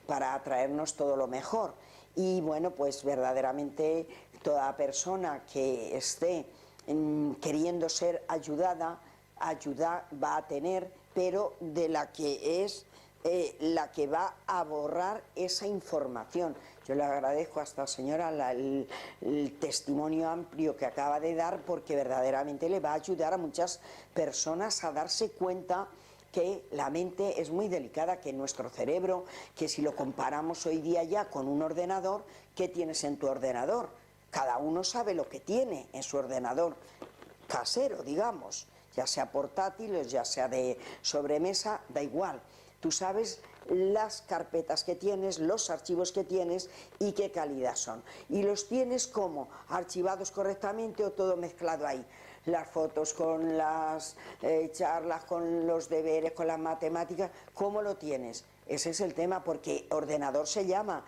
atraernos todo lo mejor. Y bueno, pues verdaderamente toda persona que esté queriendo ser ayudada, ayuda va a tener, pero de la que es la que va a borrar esa información. Yo le agradezco a esta señora el testimonio amplio que acaba de dar, porque verdaderamente le va a ayudar a muchas personas a darse cuenta que la mente es muy delicada, que nuestro cerebro, que si lo comparamos hoy día ya con un ordenador, ¿qué tienes en tu ordenador? Cada uno sabe lo que tiene en su ordenador casero, digamos, ya sea portátil, ya sea de sobremesa, da igual. Tú sabes las carpetas que tienes, los archivos que tienes y qué calidad son. Y los tienes como archivados correctamente o todo mezclado ahí. Las fotos con las charlas, con los deberes, con las matemáticas, ¿cómo lo tienes? Ese es el tema, porque ordenador se llama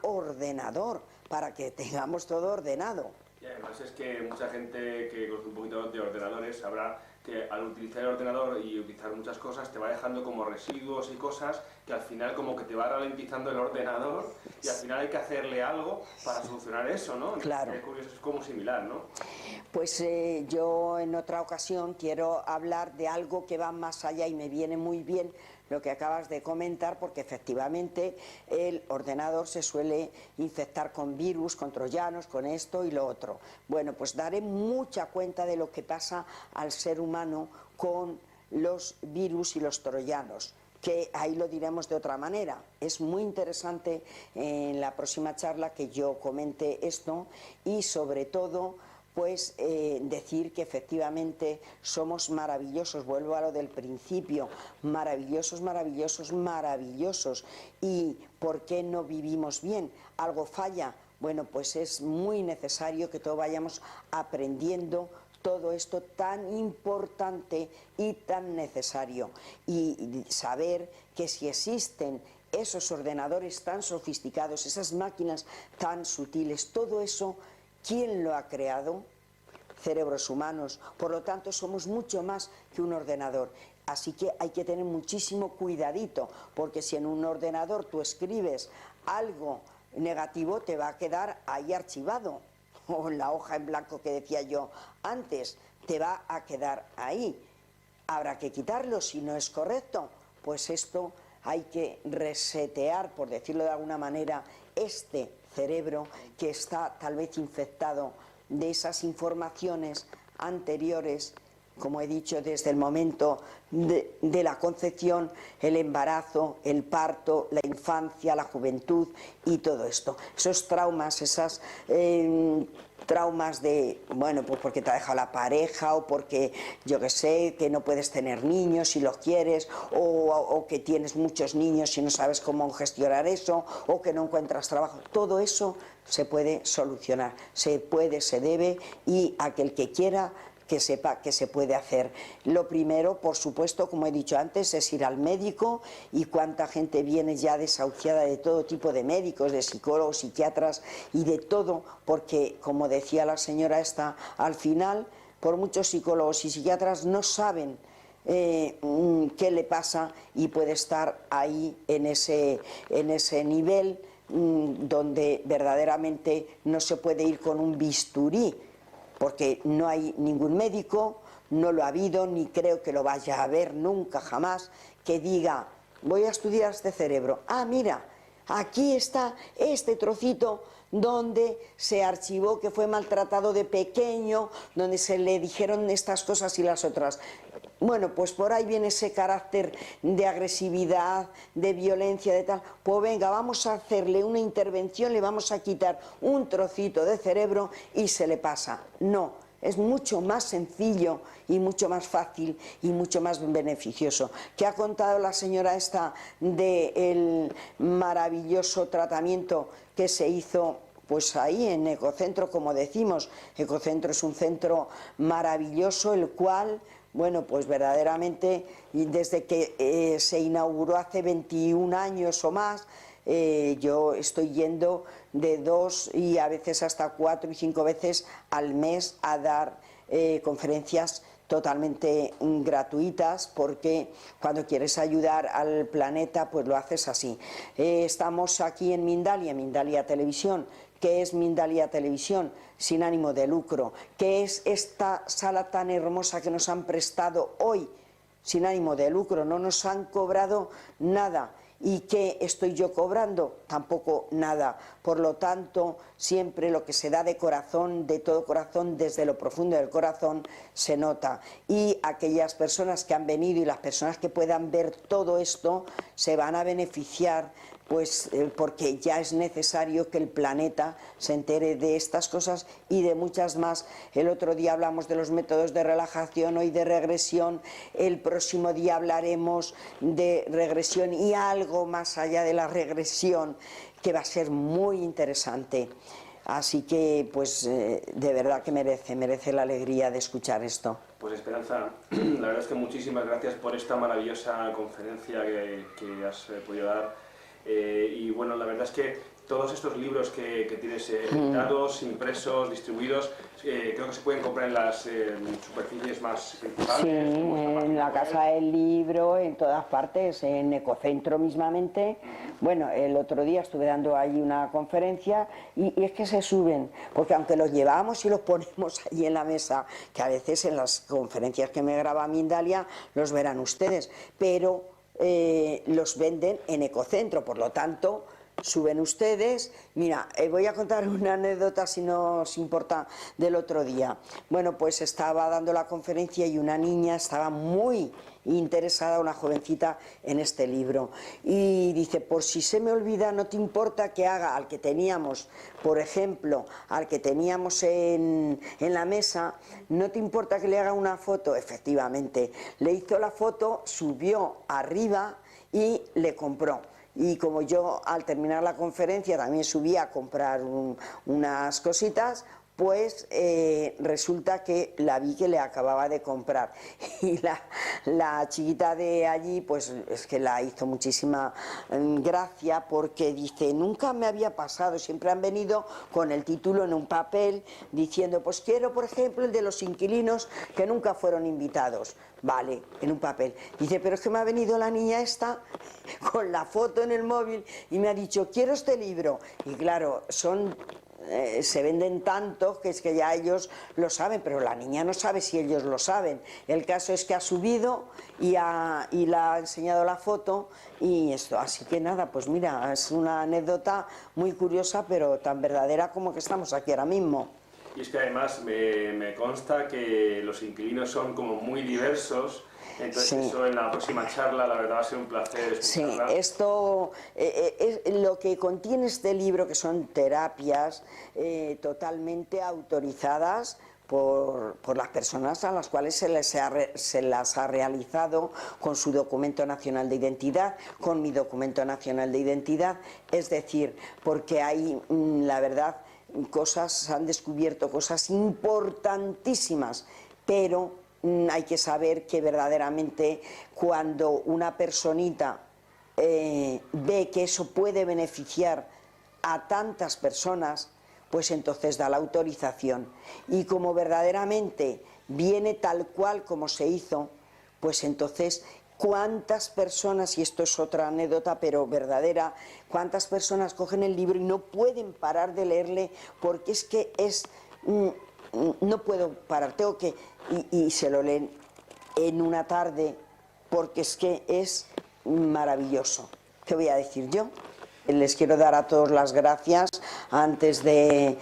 ordenador, para que tengamos todo ordenado. Y además es que mucha gente que conoce un poquito de ordenadores sabrá que al utilizar el ordenador y utilizar muchas cosas te va dejando como residuos y cosas que al final como que te va ralentizando el ordenador y al final hay que hacerle algo para solucionar eso, ¿no? Claro. Es curioso, es como similar, ¿no? Pues yo en otra ocasión quiero hablar de algo que va más allá, y me viene muy bien lo que acabas de comentar, porque efectivamente el ordenador se suele infectar con virus, con troyanos, con esto y lo otro. Bueno, pues daré mucha cuenta de lo que pasa al ser humano con los virus y los troyanos, que ahí lo diremos de otra manera. Es muy interesante en la próxima charla que yo comente esto, y sobre todo pues decir que efectivamente somos maravillosos. Vuelvo a lo del principio, maravillosos, maravillosos, maravillosos. ¿Y por qué no vivimos bien? ¿Algo falla? Bueno, pues es muy necesario que todos vayamos aprendiendo todo esto tan importante y tan necesario, y saber que si existen esos ordenadores tan sofisticados, esas máquinas tan sutiles, todo eso, ¿quién lo ha creado? Cerebros humanos. Por lo tanto, somos mucho más que un ordenador. Así que hay que tener muchísimo cuidadito, porque si en un ordenador tú escribes algo negativo, te va a quedar ahí archivado, o en la hoja en blanco que decía yo antes, te va a quedar ahí. Habrá que quitarlo si no es correcto. Pues esto hay que resetear, por decirlo de alguna manera, este cerebro que está tal vez infectado de esas informaciones anteriores, como he dicho, desde el momento de la concepción, el embarazo, el parto, la infancia, la juventud y todo esto. Esos traumas, esas traumas de, bueno, pues porque te ha dejado la pareja, o porque, yo qué sé, que no puedes tener niños si los quieres, o que tienes muchos niños y no sabes cómo gestionar eso, o que no encuentras trabajo. Todo eso se puede solucionar, se puede, se debe, y aquel que quiera que sepa que se puede hacer. Lo primero, por supuesto, como he dicho antes, es ir al médico, y cuánta gente viene ya desahuciada de todo tipo de médicos, de psicólogos, psiquiatras y de todo, porque, como decía la señora esta, al final, por muchos psicólogos y psiquiatras no saben qué le pasa, y puede estar ahí en ese nivel donde verdaderamente no se puede ir con un bisturí, porque no hay ningún médico, no lo ha habido, ni creo que lo vaya a haber nunca jamás, que diga, voy a estudiar este cerebro. Ah, mira, aquí está este trocito donde se archivó que fue maltratado de pequeño, donde se le dijeron estas cosas y las otras. Bueno, pues por ahí viene ese carácter de agresividad, de violencia, de tal. Pues venga, vamos a hacerle una intervención, le vamos a quitar un trocito de cerebro y se le pasa. No, es mucho más sencillo y mucho más fácil y mucho más beneficioso. ¿Qué ha contado la señora esta del maravilloso tratamiento que se hizo? Pues ahí en Ecocentro, como decimos, Ecocentro es un centro maravilloso, el cual, bueno, pues verdaderamente, desde que se inauguró hace 21 años o más, yo estoy yendo de 2 y a veces hasta 4 y 5 veces al mes a dar conferencias totalmente gratuitas, porque cuando quieres ayudar al planeta pues lo haces así. Estamos aquí en Mindalia Televisión. ¿Qué es Mindalia Televisión? Sin ánimo de lucro. ¿Qué es esta sala tan hermosa que nos han prestado hoy? Sin ánimo de lucro, no nos han cobrado nada. ¿Y qué estoy yo cobrando? Tampoco nada. Por lo tanto, siempre lo que se da de corazón, de todo corazón, desde lo profundo del corazón, se nota. Y aquellas personas que han venido y las personas que puedan ver todo esto se van a beneficiar, pues porque ya es necesario que el planeta se entere de estas cosas y de muchas más. El otro día hablamos de los métodos de relajación, hoy de regresión, el próximo día hablaremos de regresión y algo más allá de la regresión, que va a ser muy interesante. Así que, pues, de verdad que merece la alegría de escuchar esto. Pues Esperanza, la verdad es que muchísimas gracias por esta maravillosa conferencia que has podido dar. Y bueno, la verdad es que todos estos libros que tienes editados, impresos, distribuidos, creo que se pueden comprar en las superficies más principales. Sí, en la Casa del Libro, en todas partes, en Ecocentro mismamente. Bueno, el otro día estuve dando ahí una conferencia y es que se suben, porque aunque los llevamos y los ponemos allí en la mesa, que a veces en las conferencias que me graba Mindalia los verán ustedes, pero los venden en Ecocentro, por lo tanto suben ustedes. Mira, voy a contar una anécdota, si no os importa, del otro día. Bueno, pues estaba dando la conferencia y una niña estaba muy interesada, una jovencita, en este libro, y dice, por si se me olvida, ¿no te importa que haga al que teníamos, por ejemplo, al que teníamos en la mesa, no te importa que le haga una foto? Efectivamente, le hizo la foto, subió arriba y le compró. Y como yo al terminar la conferencia también subí a comprar unas cositas, pues resulta que la vi que le acababa de comprar y la chiquita de allí pues es que la hizo muchísima gracia porque dice, nunca me había pasado, siempre han venido con el título en un papel diciendo, pues quiero por ejemplo el de los inquilinos que nunca fueron invitados, vale, en un papel, dice, pero es que me ha venido la niña esta con la foto en el móvil y me ha dicho, quiero este libro, y claro, se venden tantos que es que ya ellos lo saben, pero la niña no sabe si ellos lo saben. El caso es que ha subido y le ha enseñado la foto y esto, así que nada, pues mira, es una anécdota muy curiosa pero tan verdadera como que estamos aquí ahora mismo. Y es que además me consta que los inquilinos son como muy diversos. Entonces Sí. eso en la próxima charla la verdad va a ser un placer Sí, escucharla. esto es lo que contiene este libro, que son terapias totalmente autorizadas por las personas a las cuales se las ha realizado con su documento nacional de identidad, con mi documento nacional de identidad, es decir, porque hay, la verdad, se han descubierto cosas importantísimas, pero hay que saber que verdaderamente cuando una personita ve que eso puede beneficiar a tantas personas, pues entonces da la autorización. Y como verdaderamente viene tal cual como se hizo, pues entonces cuántas personas, y esto es otra anécdota pero verdadera, cuántas personas cogen el libro y no pueden parar de leerle porque es que no puedo parar, tengo que... Y se lo leen en una tarde porque es que es maravilloso. ¿Qué voy a decir yo? Les quiero dar a todos las gracias antes de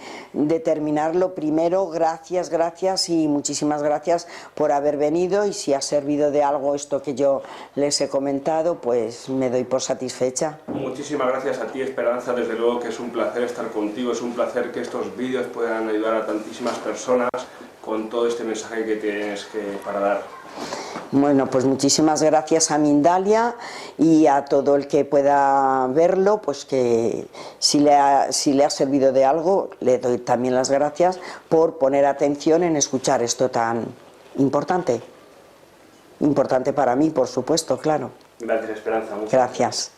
terminarlo. Primero, gracias y muchísimas gracias por haber venido, y si ha servido de algo esto que yo les he comentado, pues me doy por satisfecha. Muchísimas gracias a ti, Esperanza, desde luego que es un placer estar contigo, es un placer que estos vídeos puedan ayudar a tantísimas personas con todo este mensaje que tienes para dar. Bueno, pues muchísimas gracias a Mindalia y a todo el que pueda verlo, pues que si le ha servido de algo, le doy también las gracias por poner atención en escuchar esto tan importante. Importante para mí, por supuesto, claro. Gracias, Esperanza. Muchas gracias.